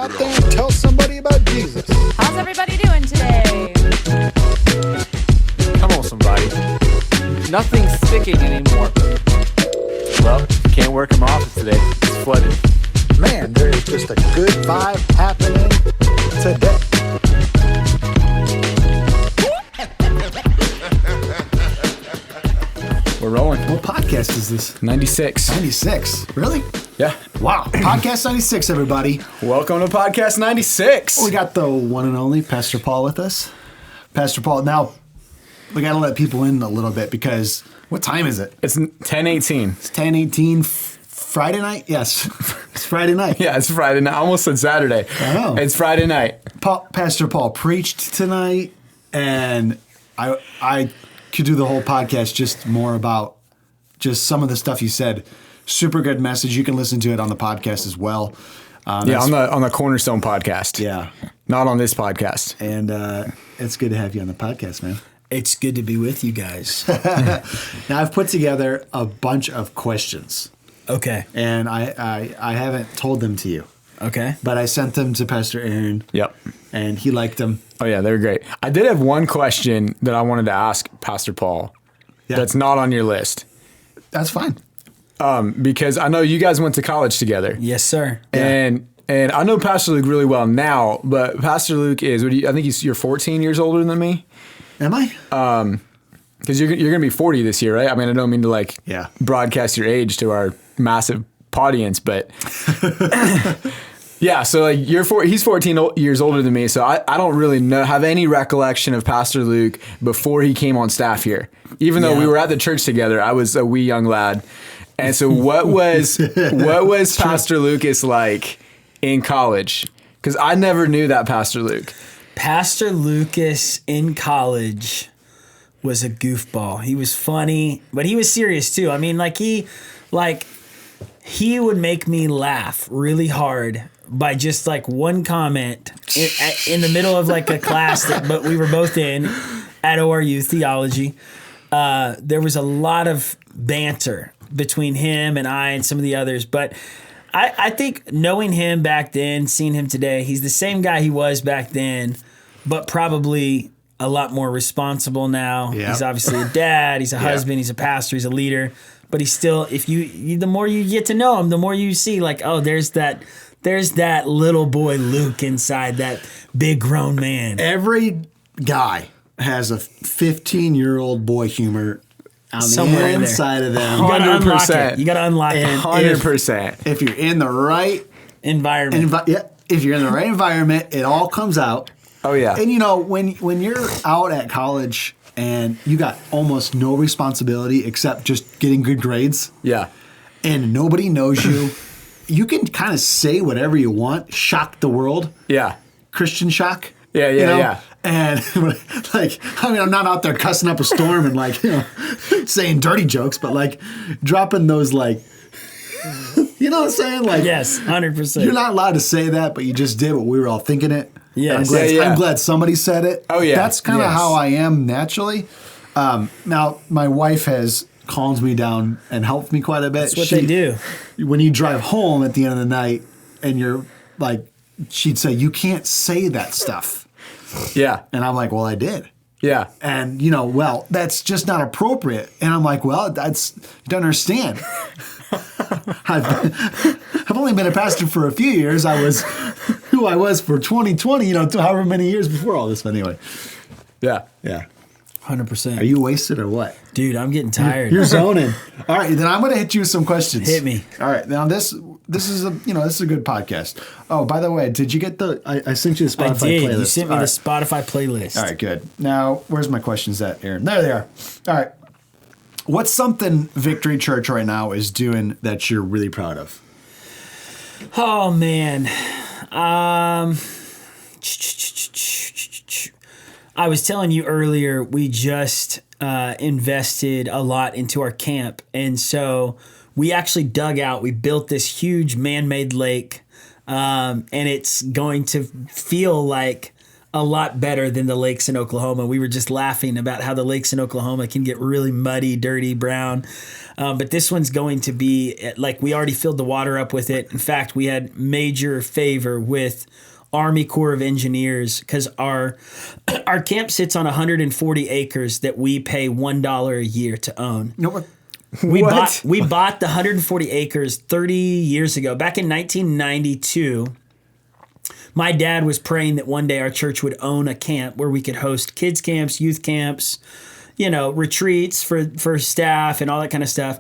out there and tell somebody about Jesus. How's everybody doing today? Come on, somebody. Nothing's sticking anymore. Well, can't work in my office today. It's flooded. Man, there's just a good vibe happening today. We're rolling. What podcast is this? 96. 96. Really? Yeah. Wow. Podcast 96, everybody. Welcome to Podcast 96. We got the one and only Pastor Paul with us. Pastor Paul, now we got to let people in a little bit because what time is it? It's 10:18. It's 10:18 Friday night? Yes. It's Friday night. Yeah, it's Friday night. I almost said Saturday. Oh. It's Friday night. Pastor Paul preached tonight, and I could do the whole podcast just more about just some of the stuff you said. Super good message. You can listen to it on the podcast as well. Yeah, on the Cornerstone podcast. Yeah. Not on this podcast. And it's good to have you on the podcast, man. It's good to be with you guys. Now, I've put together a bunch of questions. Okay. And I haven't told them to you. Okay. But I sent them to Pastor Aaron. Yep. And he liked them. Oh, yeah, they're great. I did have one question that I wanted to ask Pastor Paul that's not on your list. That's fine. Because I know you guys went to college together. Yes, sir. And I know Pastor Luke really well now, but Pastor Luke is, I think you're 14 years older than me. Am I? Because you're going to be 40 this year, right? I mean, I don't mean to broadcast your age to our massive audience, but yeah. So like he's 14 years older than me, so I don't really have any recollection of Pastor Luke before he came on staff here. Even though we were at the church together, I was a wee young lad. And so what was Pastor Lucas like in college? Because I never knew that Pastor Luke. Pastor Lucas in college was a goofball. He was funny, but he was serious too. I mean, he would make me laugh really hard by just like one comment in the middle of like a class but we were both in at ORU theology. There was a lot of banter between him and I and some of the others, but I think knowing him back then, seeing him today, he's the same guy he was back then, but probably a lot more responsible now. Yep. He's obviously a dad, he's a husband, he's a pastor, he's a leader, but he's still, the more you get to know him, the more you see like, oh, there's that little boy Luke inside that big grown man. Every guy has a 15-year-old boy humor on somewhere the inside of them. 100%. You got to unlock it. 100%. If you're in the right environment. If you're in the right environment, it all comes out. Oh, yeah. And, you know, when you're out at college and you got almost no responsibility except just getting good grades. Yeah. And nobody knows you. You can kind of say whatever you want, shock the world. Yeah. Christian shock. Yeah. Yeah. And I'm not out there cussing up a storm and saying dirty jokes, but dropping those you know what I'm saying? Yes, 100%. You're not allowed to say that, but you just did what we were all thinking it. Yes. I'm glad somebody said it. Oh yeah. That's kind of how I am naturally. Now my wife has calmed me down and helped me quite a bit. That's what they do. When you drive home at the end of the night and you're she'd say, you can't say that stuff. Yeah. And I'm like, well, I did. Yeah. And, that's just not appropriate. And I'm like, well, you don't understand. I've only been a pastor for a few years. I was who I was for 2020, however many years before all this. But anyway. Yeah. Yeah. 100%. Are you wasted or what? Dude, I'm getting tired. You're zoning. All right, then I'm going to hit you with some questions. Hit me. All right, now this is a good podcast. Oh, by the way, did you get I sent you the Spotify playlist? You sent me the Spotify playlist. All right, good. Now, where's my questions at, Aaron? There they are. All right. What's something Victory Church right now is doing that you're really proud of? Oh man. I was telling you earlier, we just invested a lot into our camp. And so we actually we built this huge man-made lake. And it's going to feel like a lot better than the lakes in Oklahoma. We were just laughing about how the lakes in Oklahoma can get really muddy, dirty, brown. But this one's going to be like, we already filled the water up with it. In fact, we had major favor with Army Corps of Engineers because our camp sits on 140 acres that we pay $1 a year to own. No, what? We bought the 140 acres 30 years ago. Back in 1992, my dad was praying that one day our church would own a camp where we could host kids camps, youth camps, retreats for staff and all that kind of stuff.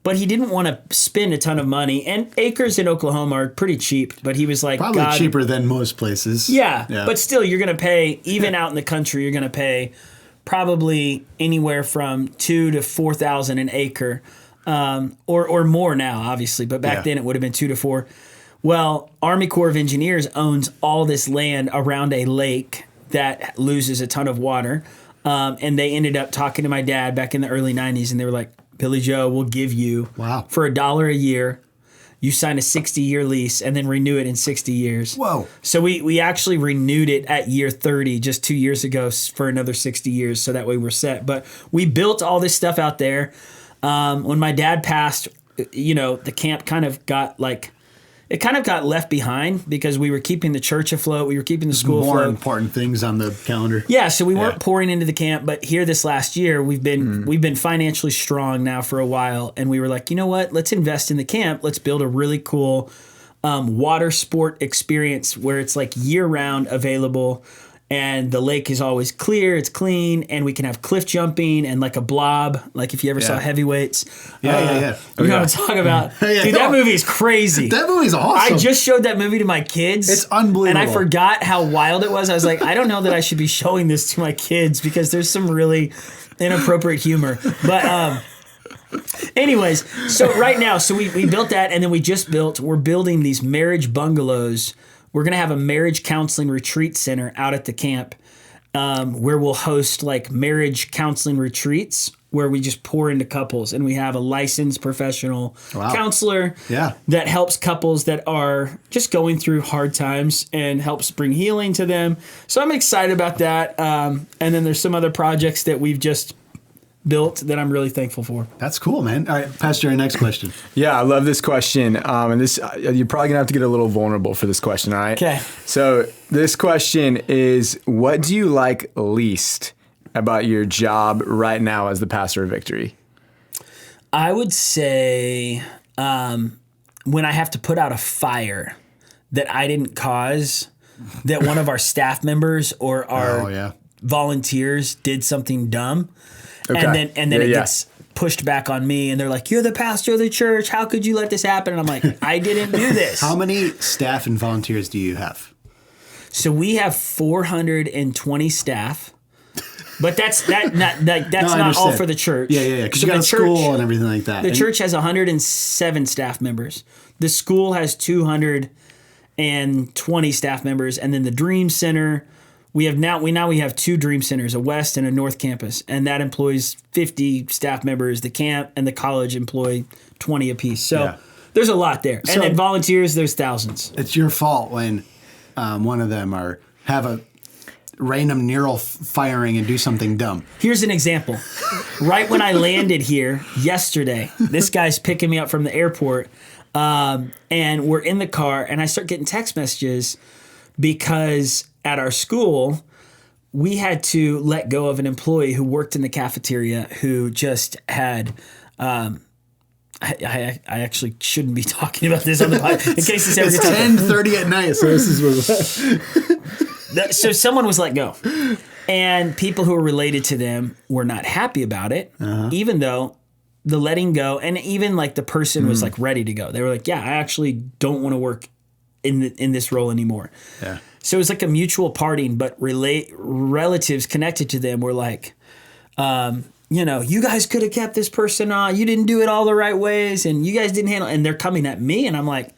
But he didn't want to spend a ton of money. And acres in Oklahoma are pretty cheap. But he was like, probably cheaper than most places. Yeah. But still, you're going to pay, even out in the country, you're going to pay probably anywhere from $2,000 to $4,000 an acre, or more now, obviously. But back then it would have been $2,000 to $4,000. Well, Army Corps of Engineers owns all this land around a lake that loses a ton of water. And they ended up talking to my dad back in the early 90s, and they were like, Billy Joe, we'll give you, for $1 a year, you sign a 60-year lease and then renew it in 60 years. Whoa. So we actually renewed it at year 30 just 2 years ago for another 60 years, so that way we're set. But we built all this stuff out there. When my dad passed, the camp kind of got left behind because we were keeping the church afloat. We were keeping the school afloat. More important things on the calendar. Yeah, so we weren't pouring into the camp, but here this last year, we've been financially strong now for a while, and we were like, you know what? Let's invest in the camp. Let's build a really cool water sport experience where it's like year-round available, and the lake is always clear, it's clean, and we can have cliff jumping and like a blob, like if you ever saw Heavyweights. Yeah. You know what I'm talking about? Dude, that movie is crazy. That movie's awesome. I just showed that movie to my kids. It's unbelievable. And I forgot how wild it was. I was like, I don't know that I should be showing this to my kids because there's some really inappropriate humor. But anyways, so right now, we built that, and then we're building these marriage bungalows. We're going to have a marriage counseling retreat center out at the camp where we'll host like marriage counseling retreats where we just pour into couples, and we have a licensed professional counselor that helps couples that are just going through hard times and helps bring healing to them. So I'm excited about that. And then there's some other projects that we've just built that I'm really thankful for. That's cool, man. All right, Pastor, our next question. Yeah, I love this question. And this, you're probably gonna have to get a little vulnerable for this question, all right? Okay. So this question is, what do you like least about your job right now as the pastor of Victory? I would say when I have to put out a fire that I didn't cause, that one of our staff members or our volunteers did something dumb. Okay. And then it gets pushed back on me, and they're like, "You're the pastor of the church. How could you let this happen?" And I'm like, "I didn't do this." How many staff and volunteers do you have? So we have 420 staff, but that's not all for the church. Yeah. Because you got a school and everything like that. The church has 107 staff members. The school has 220 staff members, and then the Dream Center. We have two Dream Centers, a West and a North campus, and that employs 50 staff members. The camp and the college employ 20 apiece. So there's a lot there. And then volunteers, there's thousands. It's your fault when one of them have a random neural firing and do something dumb. Here's an example. Right when I landed here yesterday, this guy's picking me up from the airport, and we're in the car, and I start getting text messages because at our school, we had to let go of an employee who worked in the cafeteria who just had. I actually shouldn't be talking about this on the podcast in case this ever gets out. It's 10:30 at night, so this is So someone was let go, and people who were related to them were not happy about it, even though the letting go, and even like the person was like ready to go. They were like, "Yeah, I actually don't want to work in this role anymore." Yeah. So it was like a mutual parting, but relatives connected to them were like, you guys could have kept this person on. You didn't do it all the right ways, and you guys didn't handle it. And they're coming at me, and I'm like,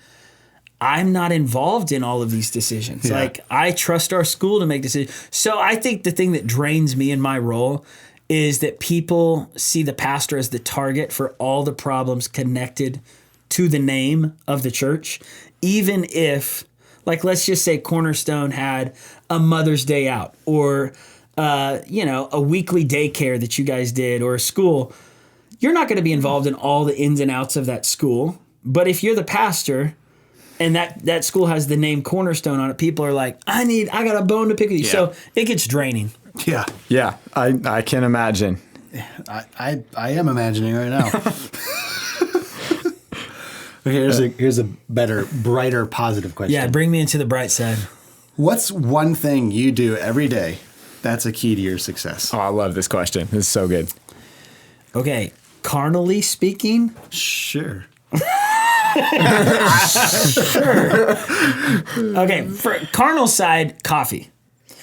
I'm not involved in all of these decisions. Yeah. Like, I trust our school to make decisions. So I think the thing that drains me in my role is that people see the pastor as the target for all the problems connected to the name of the church, even if Like, let's just say Cornerstone had a Mother's Day out, or a weekly daycare that you guys did, or a school. You're not going to be involved in all the ins and outs of that school. But if you're the pastor and that school has the name Cornerstone on it, people are like, I got a bone to pick with you. Yeah. So it gets draining. Yeah. Yeah. I can imagine. I am imagining right now. Okay, here's a better, brighter, positive question. Yeah, bring me into the bright side. What's one thing you do every day that's a key to your success? Oh, I love this question. This is so good. Okay, carnally speaking? Sure. Sure. Okay, for carnal side, coffee.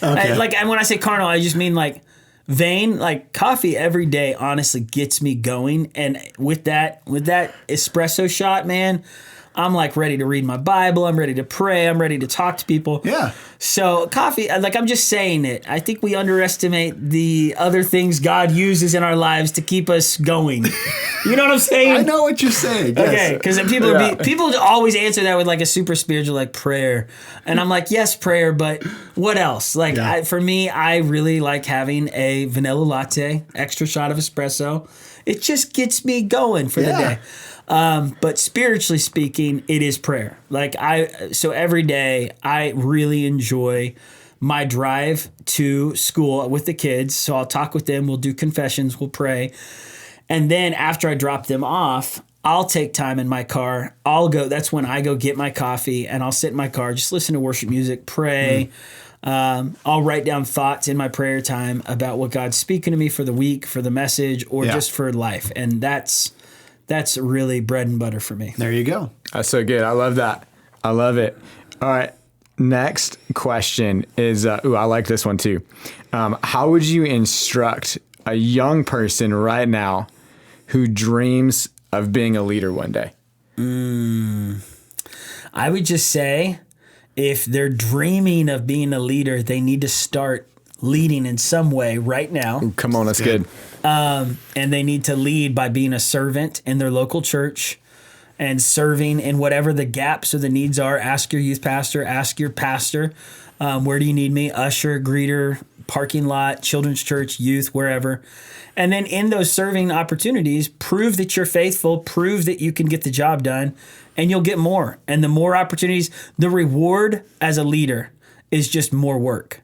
Okay. And when I say carnal, I just mean like vain. Like, coffee every day honestly gets me going. And with that espresso shot, man, I'm like ready to read my Bible. I'm ready to pray. I'm ready to talk to people. Yeah. So coffee, like, I'm just saying it. I think we underestimate the other things God uses in our lives to keep us going. You know what I'm saying? I know what you're saying. Yes. Okay, because people always answer that with like a super spiritual, like, prayer. And I'm like, yes, prayer, but what else? Like, for me, I really like having a vanilla latte, extra shot of espresso. It just gets me going for the day. But spiritually speaking, it is prayer. So every day I really enjoy my drive to school with the kids. So I'll talk with them. We'll do confessions. We'll pray. And then after I drop them off, I'll take time in my car. That's when I go get my coffee, and I'll sit in my car, just listen to worship music, pray. I'll write down thoughts in my prayer time about what God's speaking to me for the week, for the message, or just for life. And that's really bread and butter for me. There you go. That's so good. I love that. I love it. All right. Next question is, I like this one too. How would you instruct a young person right now who dreams of being a leader one day? I would just say, if they're dreaming of being a leader, they need to start leading in some way right now. Ooh, come on, that's good. And they need to lead by being a servant in their local church and serving in whatever the gaps or the needs are. Ask your youth pastor, ask your pastor, where do you need me? Usher, greeter, parking lot, children's church, youth, wherever. And then in those serving opportunities, prove that you're faithful, prove that you can get the job done, and you'll get more. And the more opportunities, the reward as a leader is just more work.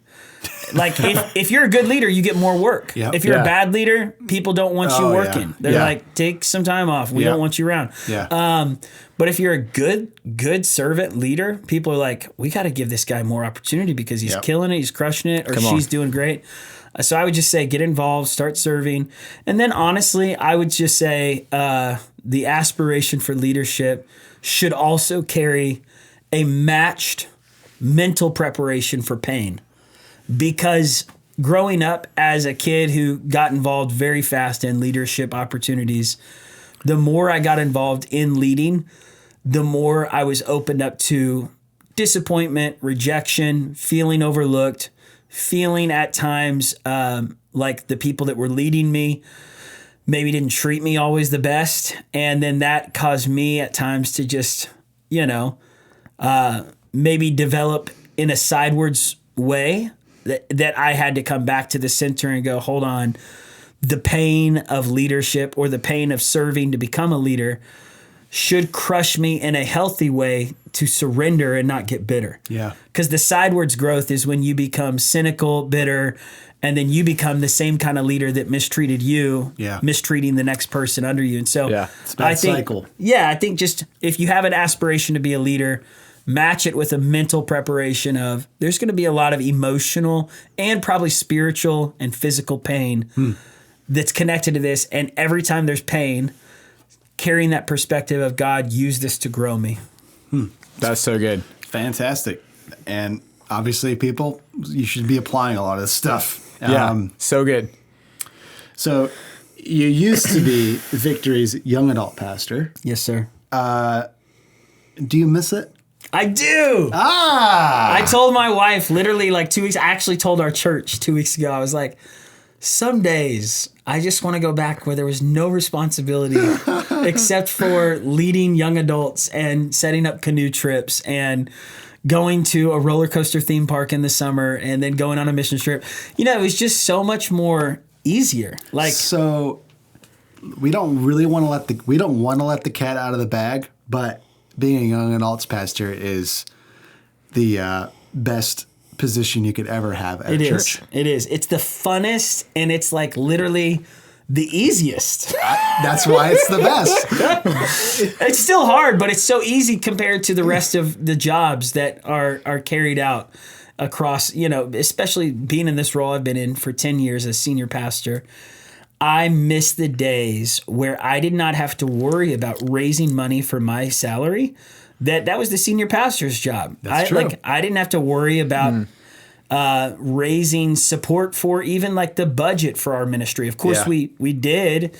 Like, if you're a good leader, you get more work. Yep. If you're a bad leader, people don't want you working. They're like, take some time off. We don't want you around. Yeah. But if you're a good servant leader, people are like, we got to give this guy more opportunity because he's killing it, he's crushing it, or she's doing great. So I would just say, get involved, start serving. And then honestly, I would just say the aspiration for leadership should also carry a matched mental preparation for pain. Because growing up as a kid who got involved very fast in leadership opportunities, the more I got involved in leading, the more I was opened up to disappointment, rejection, feeling overlooked, feeling at times like the people that were leading me maybe didn't treat me always the best. And then that caused me at times to just, maybe develop in a sidewards way that I had to come back to the center and go, hold on, the pain of leadership or the pain of serving to become a leader should crush me in a healthy way to surrender and not get bitter. Yeah. Because the sidewards growth is when you become cynical, bitter, and then you become the same kind of leader that mistreated you, mistreating the next person under you. And so it's a bad cycle. Yeah, I think just if you have an aspiration to be a leader, match it with a mental preparation of there's going to be a lot of emotional and probably spiritual and physical pain that's connected to this. And every time there's pain, carrying that perspective of God, use this to grow me. That's so good. Fantastic. And obviously, people, you should be applying a lot of this stuff. Yeah, so good. So you used to be Victory's young adult pastor. Yes, sir. Do you miss it? I do. I told my wife literally like 2 weeks. I actually told our church 2 weeks ago. I was like, some days I just want to go back where there was no responsibility except for leading young adults and setting up canoe trips and going to a roller coaster theme park in the summer and then going on a mission trip. It was just so much more easier. Like, so we don't really want to let the cat out of the bag, but being a young adults pastor is the best position you could ever have at a church. It is. It's the funnest, and it's like literally the easiest. That's why it's the best. It's still hard, but it's so easy compared to the rest of the jobs that are carried out across, especially being in this role I've been in for 10 years as senior pastor. I miss the days where I did not have to worry about raising money for my salary. That was the senior pastor's job. That's true. I didn't have to worry about raising support for even like the budget for our ministry. Of course, we did,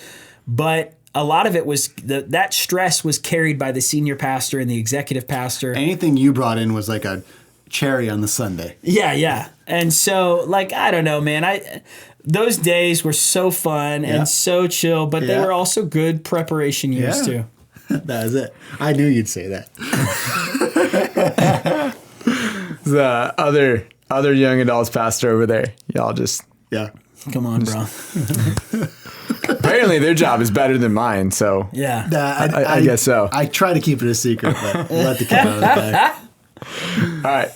but a lot of it was that stress was carried by the senior pastor and the executive pastor. Anything you brought in was like a cherry on the sundae. Yeah. And so, like, I don't know, man. Those days were so fun and so chill, but they were also good preparation years too. That is it. I knew you'd say that. The other young adults pastor over there, y'all just Come on, bro. apparently their job is better than mine. So Yeah. I guess so. I try to keep it a secret, but we'll let the cat out of the bag. All right.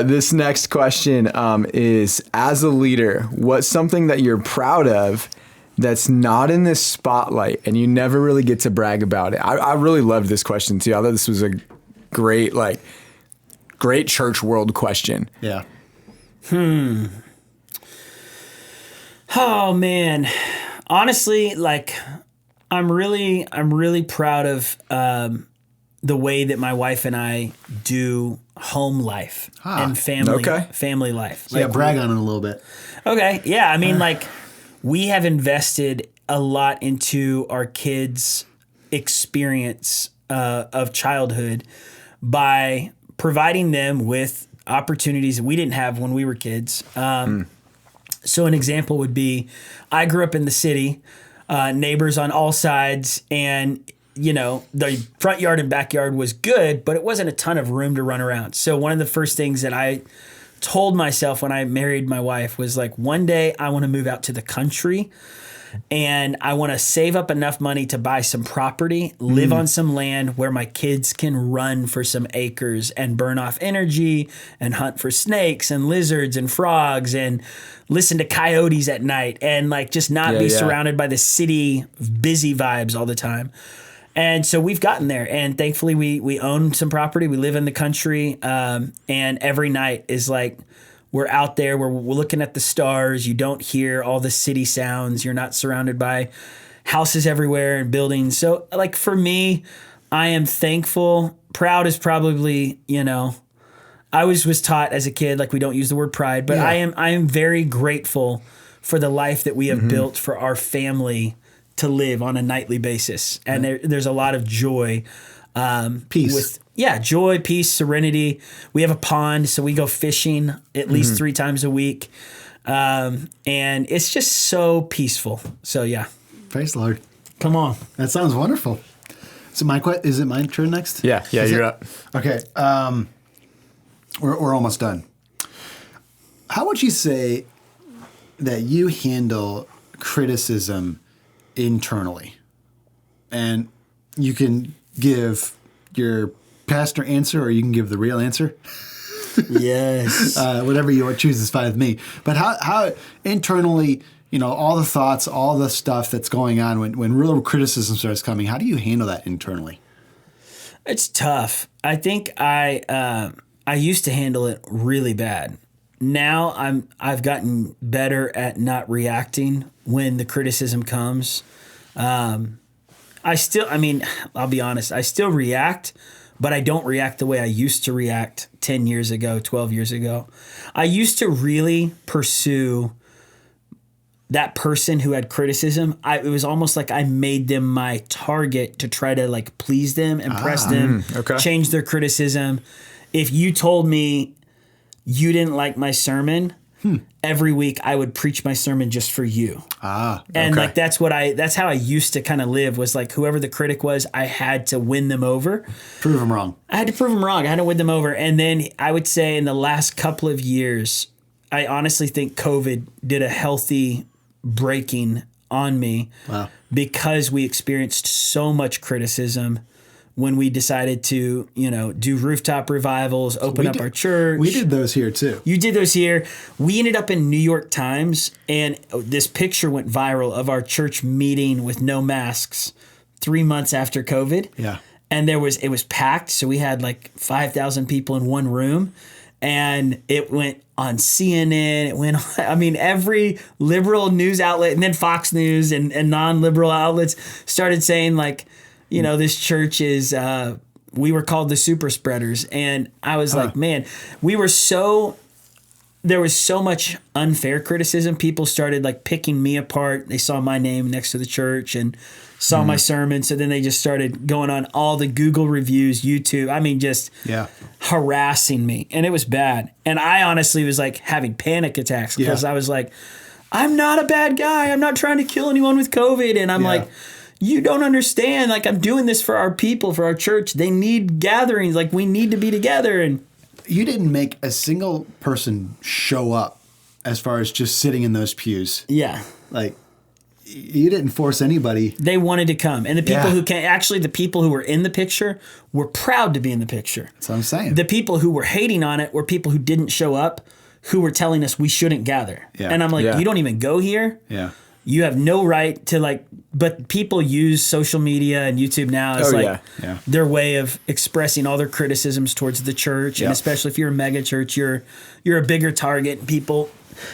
This next question is, as a leader, what's something that you're proud of that's not in this spotlight and you never really get to brag about it? I really loved this question too. I thought this was a great church world question. Yeah. Oh man. Honestly, like I'm really proud of the way that my wife and I do home life and family life. So brag on it a little bit. Okay. Yeah. I mean, like, we have invested a lot into our kids' experience of childhood by providing them with opportunities that we didn't have when we were kids. So an example would be, I grew up in the city, neighbors on all sides, and the front yard and backyard was good, but it wasn't a ton of room to run around. So one of the first things that I told myself when I married my wife was like, one day I want to move out to the country and I want to save up enough money to buy some property, live on some land where my kids can run for some acres and burn off energy and hunt for snakes and lizards and frogs and listen to coyotes at night and like just not be surrounded by the city busy vibes all the time. And so we've gotten there, and thankfully we own some property. We live in the country, and every night is like we're out there, we're looking at the stars. You don't hear all the city sounds. You're not surrounded by houses everywhere and buildings. So like for me, I am thankful. Proud is probably, I was taught as a kid, like we don't use the word pride, but I am very grateful for the life that we have built for our family to live on a nightly basis. And there's a lot of joy. Peace. Joy, peace, serenity. We have a pond, so we go fishing at least 3 times a week. And it's just so peaceful. So yeah. Praise the Lord. Come on. That sounds wonderful. So is it my turn next? Yeah, you're up. Okay. We're almost done. How would you say that you handle criticism internally? And you can give your pastor answer or you can give the real answer. Yes. Whatever you choose is fine with me. But how internally, all the thoughts, all the stuff that's going on when real criticism starts coming, how do you handle that internally? It's tough. I think I used to handle it really bad. Now I've gotten better at not reacting when the criticism comes. I'll be honest, I still react, but I don't react the way I used to react 10 years ago, 12 years ago. I used to really pursue that person who had criticism. It was almost like I made them my target to try to like please them, impress them, change their criticism. If you told me you didn't like my sermon, every week I would preach my sermon just for you. And okay. like that's how I used to kind of live, was like whoever the critic was, I had to win them over. Prove them wrong. I had to prove them wrong. I had to win them over. And then I would say in the last couple of years, I honestly think COVID did a healthy breaking on me. Wow. Because we experienced so much criticism when we decided to, do rooftop revivals, open up our church. We did those here too. You did those here. We ended up in New York Times, and this picture went viral of our church meeting with no masks 3 months after COVID. Yeah. And it was packed, so we had like 5,000 people in one room, and it went on CNN. It went on, every liberal news outlet, and then Fox News and non-liberal outlets started saying like, this church is, we were called the super spreaders. And I was like, man, there was so much unfair criticism. People started like picking me apart. They saw my name next to the church and saw my sermon. So then they just started going on all the Google reviews, YouTube. Just harassing me. And it was bad. And I honestly was like having panic attacks because I was like, I'm not a bad guy. I'm not trying to kill anyone with COVID. And I'm like, you don't understand. Like, I'm doing this for our people, for our church. They need gatherings. Like, we need to be together. And you didn't make a single person show up as far as just sitting in those pews. Yeah. Like, you didn't force anybody. They wanted to come. And the people who came, actually the people who were in the picture were proud to be in the picture. That's what I'm saying. The people who were hating on it were people who didn't show up, who were telling us we shouldn't gather. Yeah. And I'm like, you don't even go here. Yeah. You have no right to but people use social media and YouTube now as their way of expressing all their criticisms towards the church. And especially if you're a mega church, you're a bigger target, and people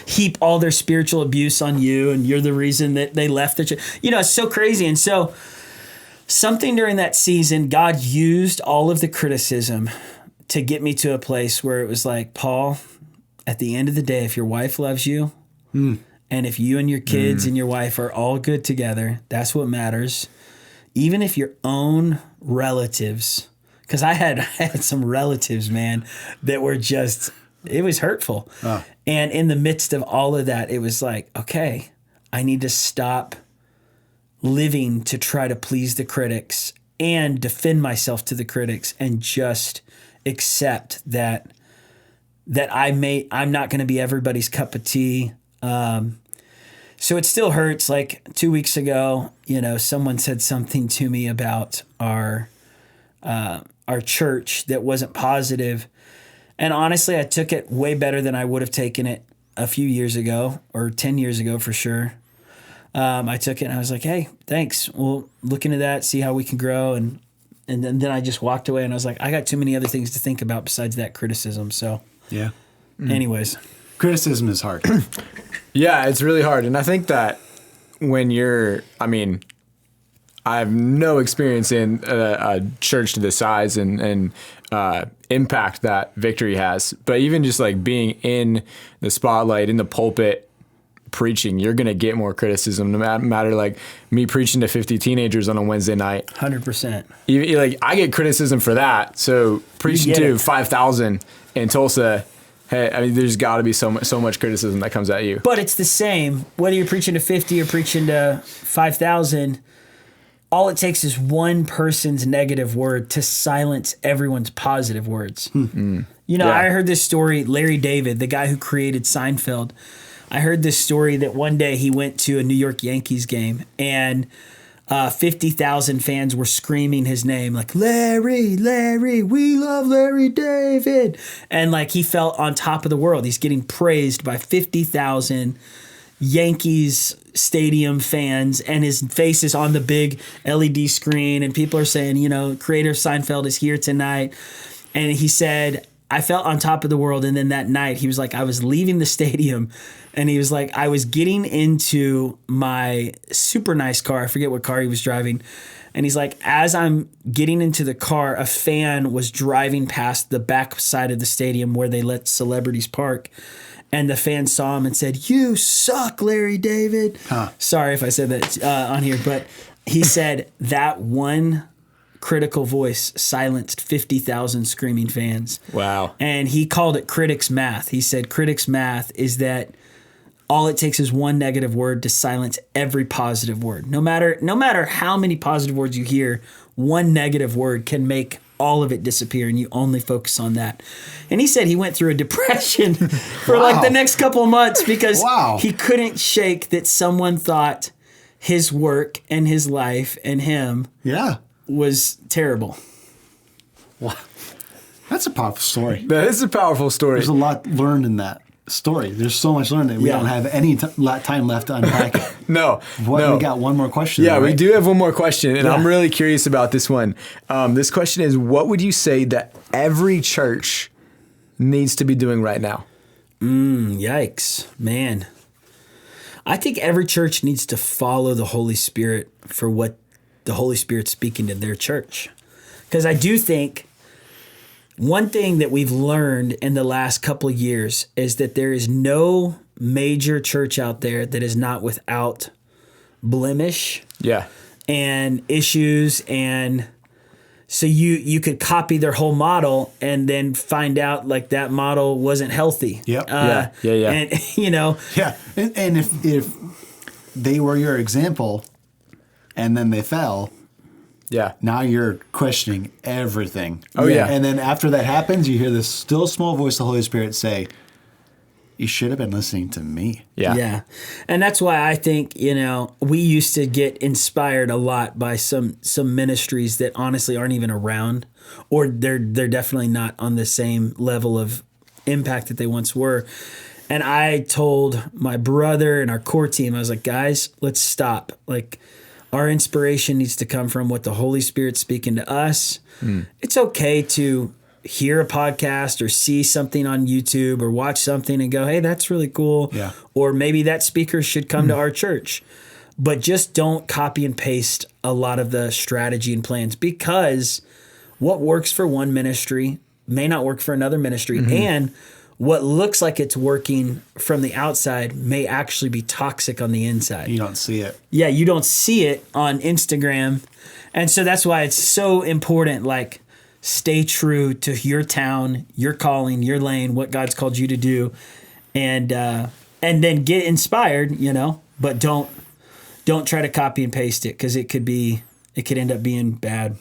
heap all their spiritual abuse on you, and you're the reason that they left the church. It's so crazy. And so something during that season, God used all of the criticism to get me to a place where it was like, Paul, at the end of the day, if your wife loves you, and if you and your kids and your wife are all good together, that's what matters. Even if your own relatives, because I had some relatives, man, that were just, it was hurtful. Oh. And in the midst of all of that, it was like, okay, I need to stop living to try to please the critics and defend myself to the critics, and just accept that I'm not going to be everybody's cup of tea. So it still hurts. Like 2 weeks ago, someone said something to me about our church that wasn't positive. And honestly, I took it way better than I would have taken it a few years ago, or 10 years ago for sure. I took it and I was like, hey, thanks. We'll look into that, see how we can grow. And then I just walked away, and I was like, I got too many other things to think about besides that criticism. So anyways. Criticism is hard. Yeah, it's really hard. And I think that when I have no experience in a church to this size and impact that Victory has, but even just like being in the spotlight, in the pulpit, preaching, you're going to get more criticism, no matter like me preaching to 50 teenagers on a Wednesday night. 100%. Like, I get criticism for that. So preaching to 5,000 in Tulsa, hey, there's got to be so much criticism that comes at you. But it's the same. Whether you're preaching to 50 or preaching to 5,000, all it takes is one person's negative word to silence everyone's positive words. I heard this story, Larry David, the guy who created Seinfeld. I heard this story that one day he went to a New York Yankees game, and 50,000 fans were screaming his name, like, Larry, Larry, we love Larry David. And like, he felt on top of the world. He's getting praised by 50,000 Yankees stadium fans, and his face is on the big LED screen, and people are saying, creator of Seinfeld is here tonight. And he said, I felt on top of the world. And then that night he was like, I was leaving the stadium, and he was like, I was getting into my super nice car. I forget what car he was driving. And he's like, as I'm getting into the car, a fan was driving past the back side of the stadium where they let celebrities park. And the fan saw him and said, "You suck, Larry David." Sorry if I said that on here, but he said that one critical voice silenced 50,000 screaming fans. Wow. And he called it critics math. He said critics math is that all it takes is one negative word to silence every positive word. No matter how many positive words you hear, one negative word can make all of it disappear, and you only focus on that. And he said he went through a depression for like the next couple of months because he couldn't shake that someone thought his work and his life and him was terrible. Wow. That's a powerful story. That is a powerful story. There's a lot learned in that story. There's so much learned that we don't have any time left to unpack it. No. We got one more question. Yeah, right? we do have one more question, and I'm really curious about this one. This question is, what would you say that every church needs to be doing right now? Yikes, man. I think every church needs to follow the Holy Spirit for what the Holy Spirit's speaking to their church. Because I do think one thing that we've learned in the last couple of years is that there is no major church out there that is not without blemish and issues. And so you could copy their whole model and then find out like that model wasn't healthy. Yep. And, you know. Yeah. And if they were your example and then they fell, now you're questioning everything. Oh, yeah. And then after that happens, you hear this still small voice of the Holy Spirit say, you should have been listening to me. Yeah. And that's why I think, you know, we used to get inspired a lot by some ministries that honestly aren't even around, or they're definitely not on the same level of impact that they once were. And I told my brother and our core team, I was like, guys, let's stop. Like, our inspiration needs to come from what the Holy Spirit's speaking to us. It's okay to hear a podcast or see something on YouTube or watch something and go, hey, that's really cool. Yeah. Or maybe that speaker should come to our church. But just don't copy and paste a lot of the strategy and plans, because what works for one ministry may not work for another ministry. And what looks like it's working from the outside may actually be toxic on the inside. You don't see it. Yeah, you don't see it on Instagram. And so that's why it's so important, like, stay true to your town, your calling, your lane, what God's called you to do, and then get inspired, you know, but don't try to copy and paste it, because it could end up being bad.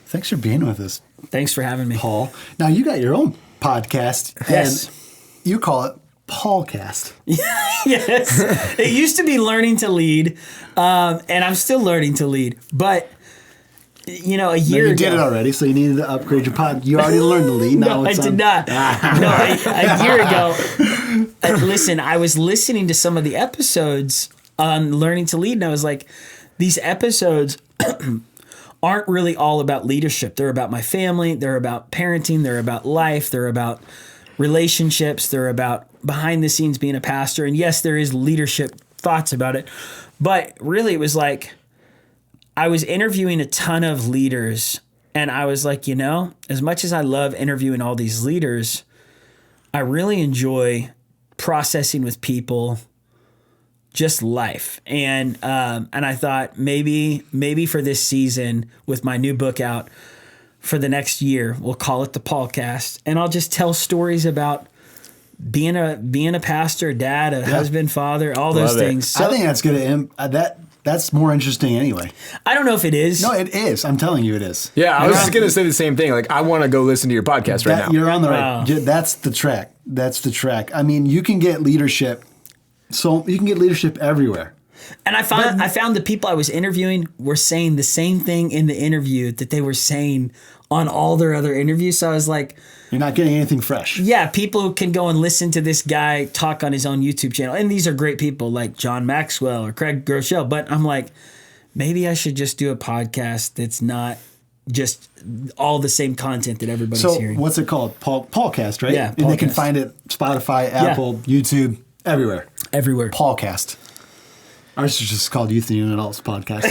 Thanks for being with us. Thanks for having me, Paul. Now you got your own podcast, Yes. and you call it Paulcast. Yes. It used to be Learning to Lead, and I'm still learning to lead. But, you know, a year ago. You did it already, so you needed to upgrade your pod. You already learned to lead. Now No, I did not. No, a year ago. Listen, I was listening to some of the episodes on Learning to Lead, and I was like, these episodes aren't really all about leadership. They're about my family. They're about parenting. They're about life. They're about relationships. They're about behind the scenes being a pastor. And yes, there is leadership thoughts about it. But really, it was like I was interviewing a ton of leaders. And I was like, you know, as much as I love interviewing all these leaders, I really enjoy processing with people just life. And I thought maybe for this season, with my new book out for the next year, we'll call it the Paulcast, and I'll just tell stories about being a pastor, dad, a husband, father, all those things. So, I think that's good. That's more interesting anyway. I don't know if it is. No, it is. I'm telling you, it is. Yeah, I was just going to say the same thing. Like, I want to go listen to your podcast right now. You're on the right. That's the track. That's the track. I mean, you can get leadership. So you can get leadership everywhere. And I found the people I was interviewing were saying the same thing in the interview that they were saying on all their other interviews. So I was like, you're not getting anything fresh. Yeah, people can go and listen to this guy talk on his own YouTube channel. And these are great people like John Maxwell or Craig Groeschel. But I'm like, maybe I should just do a podcast that's not just all the same content that everybody's hearing. So what's it called? Paulcast, right? Yeah, And they can Paulcast. find it Spotify, Apple, YouTube, everywhere. Everywhere. Paulcast. Ours is just called Youth and Young Adults Podcast.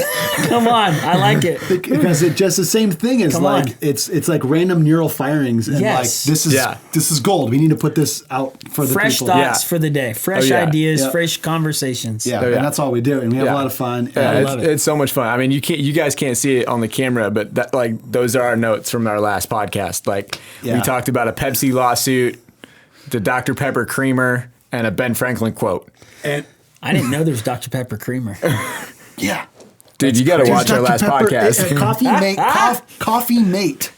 Come on, I like it. Because it's just the same thing as Come like on. it's like random neural firings and Yes. like this is gold. We need to put this out for the Fresh people. thoughts for the day, fresh ideas, Yeah. fresh conversations. Yeah, Oh, yeah. and that's all we do, and we have a lot of fun. Yeah, And love it's so much fun. I mean, you guys can't see it on the camera, but that, like, those are our notes from our last podcast. Like, we talked about a Pepsi lawsuit, the Dr. Pepper creamer, and a Ben Franklin quote. and I didn't know there's Dr. Pepper creamer. yeah, Dude, you got to watch our Dr. last Pepper, podcast. Coffee Mate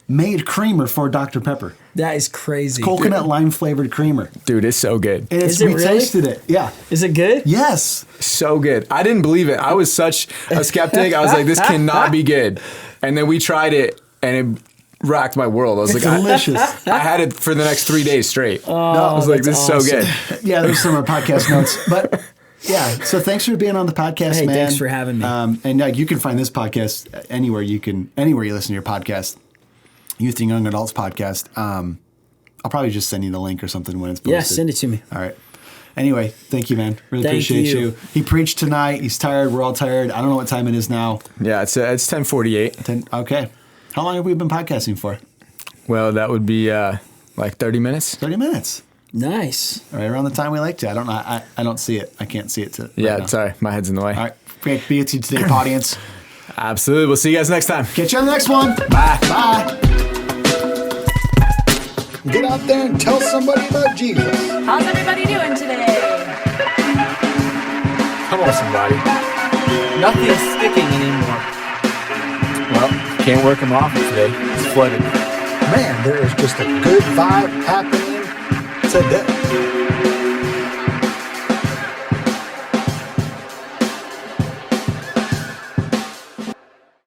made creamer for Dr. Pepper. That is crazy. Coconut lime flavored creamer. Dude, it's so good. And Is it we really? tasted it. Yeah. Is it good? Yes. So good. I didn't believe it. I was such a skeptic. I was like, this cannot be good. And then we tried it, and it rocked my world. I was It's like, delicious. I had it for the next 3 days straight. I was like, that's this is so awesome. good. Yeah, there's some of our podcast notes, but yeah. So thanks for being on the podcast, Hey, man. thanks for having me. And you can find this podcast anywhere you listen to your podcast, Youth and Young Adults Podcast. I'll probably just send you the link or something when it's posted. Yeah, send it to me. All right. Anyway, thank you, man. Really Thank appreciate you. you. He preached tonight. He's tired. We're all tired. I don't know what time it is now. Yeah, it's 10:48. Okay. How long have we been podcasting for? Well, that would be like 30 minutes. 30 minutes. Nice. Right around the time we like to. I don't know. I don't see it. I can't see it. Yeah, right now. sorry. My head's in the way. All right. Great to be with you today, audience. Absolutely. We'll see you guys next time. Catch you on the next one. Bye. Bye. Get out there and tell somebody about Jesus. How's everybody doing today? Come on, somebody. Nothing's sticking anymore. Well, can't work them off today. It's flooded. Man, there is just a good vibe happening today.